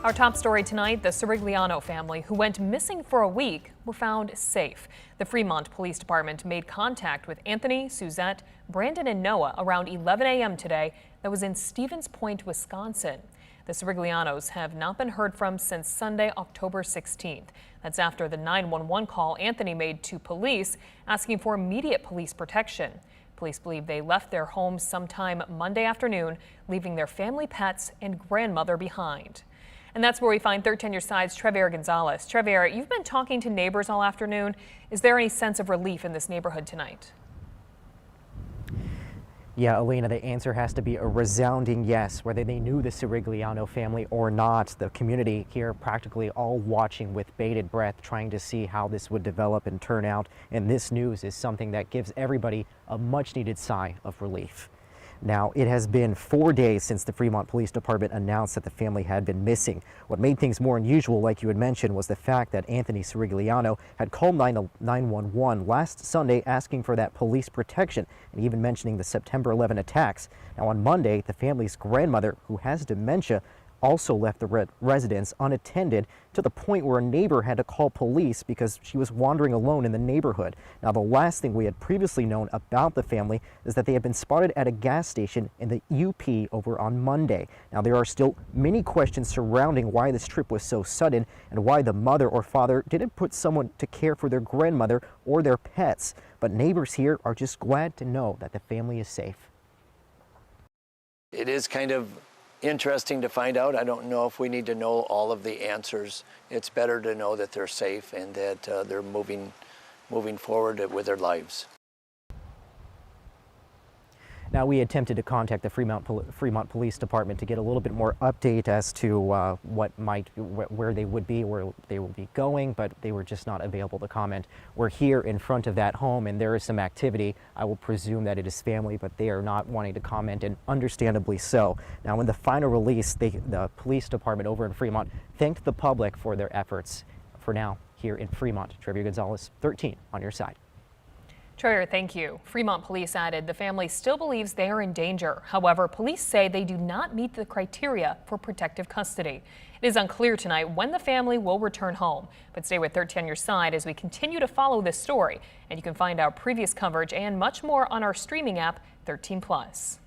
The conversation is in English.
Our top story tonight, the Cirigliano family, who went missing for a week, were found safe. The Fremont Police Department made contact with Anthony, Suzette, Brandon, and Noah around 11 a.m. today. That was in Stevens Point, Wisconsin. The Ciriglianos have not been heard from since Sunday, October 16th. That's after the 911 call Anthony made to police asking for immediate police protection. Police believe they left their home sometime Monday afternoon, leaving their family pets and grandmother behind. And that's where we find 13 Your Side's Trevier Gonzalez. Trevier, you've been talking to neighbors all afternoon. Is there any sense of relief in this neighborhood tonight? Yeah, Elena, the answer has to be a resounding yes, whether they knew the Cirigliano family or not. The community here practically all watching with bated breath, trying to see how this would develop and turn out. And this news is something that gives everybody a much-needed sigh of relief. Now, it has been 4 days since the Fremont Police Department announced that the family had been missing. What made things more unusual, like you had mentioned, was the fact that Anthony Cirigliano had called 911 last Sunday asking for that police protection and even mentioning the September 11 attacks. Now, on Monday, the family's grandmother, who has dementia, also left the residence unattended to the point where a neighbor had to call police because she was wandering alone in the neighborhood. Now, the last thing we had previously known about the family is that they had been spotted at a gas station in the UP over on Monday. Now, there are still many questions surrounding why this trip was so sudden and why the mother or father didn't put someone to care for their grandmother or their pets. But neighbors here are just glad to know that the family is safe. It is kind of interesting to find out. I don't know if we need to know all of the answers. It's better to know that they're safe and that they're moving forward with their lives. Now, we attempted to contact the Fremont Police Department to get a little bit more update as to where they would be, where they will be going, but they were just not available to comment. We're here in front of that home, and there is some activity. I will presume that it is family, but they are not wanting to comment, and understandably so. Now, in the final release, the police department over in Fremont thanked the public for their efforts. For now, here in Fremont, Trevier Gonzalez, 13 on your side. Trevier, thank you. Fremont police added the family still believes they are in danger. However, police say they do not meet the criteria for protective custody. It is unclear tonight when the family will return home. But stay with 13 on your side as we continue to follow this story. And you can find our previous coverage and much more on our streaming app, 13 Plus.